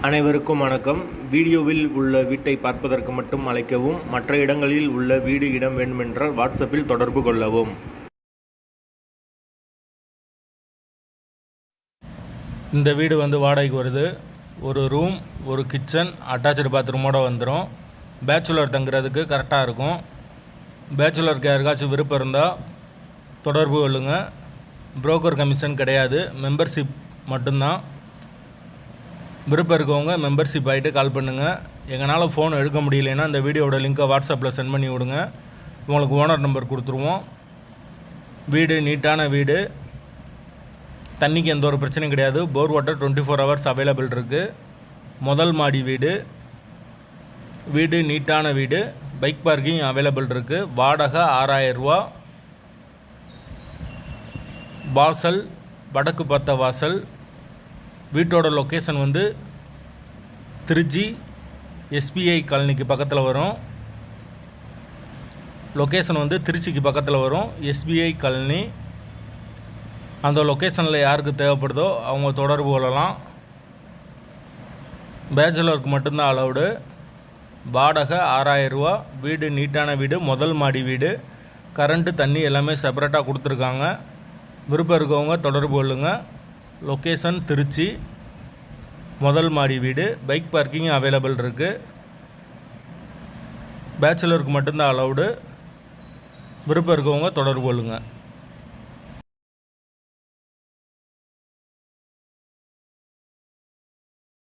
அனைவருக்கும் வணக்கம். வீடியோவில் உள்ள வீட்டை பார்ப்பதற்கு மட்டும் அழைக்கவும். மற்ற இடங்களில் உள்ள வீடு இடம் வேண்டுமென்றால் வாட்ஸ்அப்பில் தொடர்பு கொள்ளவும். இந்த வீடு வாடகைக்கு வருது. ஒரு ரூம், ஒரு கிச்சன், அட்டாச்சு பாத்ரூமோடு வந்துடும். பேச்சுலர் தங்குறதுக்கு கரெக்டாக இருக்கும். பேச்சுலருக்கு யாருக்காச்சும் விருப்பம் இருந்தால் தொடர்பு கொள்ளுங்கள். புரோக்கர் கமிஷன் கிடையாது, மெம்பர்ஷிப் மட்டும்தான். விருப்பம் இருக்கவங்க மெம்பர்ஷிப் ஆகிட்டு கால் பண்ணுங்கள். எங்களால் ஃபோன் எடுக்க முடியலைன்னா இந்த வீடியோட லிங்க்கை வாட்ஸ்அப்பில் சென்ட் பண்ணி விடுங்க. உங்களுக்கு ஓனர் நம்பர் கொடுத்துருவோம். வீடு நீட்டான வீடு, தண்ணிக்கு எந்த ஒரு பிரச்சனையும் கிடையாது. போர் வாட்டர் 24 ஹவர்ஸ் அவைலபிள் இருக்குது. முதல் மாடி வீடு, வீடு நீட்டான வீடு, பைக் பார்க்கிங் அவைலபிள் இருக்குது. வாடகை 6000 ரூபா. வாசல் வடக்கு பார்த்த வாசல். வீட்டோட லொக்கேஷன் திருச்சி எஸ்பிஐ காலனிக்கு பக்கத்தில் வரும். லொக்கேஷன் திருச்சிக்கு பக்கத்தில் வரும், எஸ்பிஐ காலனி. அந்த லொக்கேஷனில் யாருக்கு தேவைப்படுதோ அவங்க தொடர்பு கொள்ளலாம். பேச்சுலருக்கு மட்டும்தான் அலவுடு. வாடகை 6000 ரூபா. வீடு நீட்டான வீடு, முதல் மாடி வீடு. கரண்ட்டு தண்ணி எல்லாமே செப்பரேட்டாக கொடுத்துருக்காங்க. விருப்பம் இருக்கவங்க தொடர்பு கொள்ளுங்கள். லொக்கேஷன் திருச்சி, முதல் மாடி வீடு, பைக் பார்க்கிங் அவைலபிள் இருக்குது. பேச்சுலருக்கு மட்டும்தான் அலவுடு. விருப்பம் இருக்கவங்க தொடர்பு கொள்ளுங்கள்.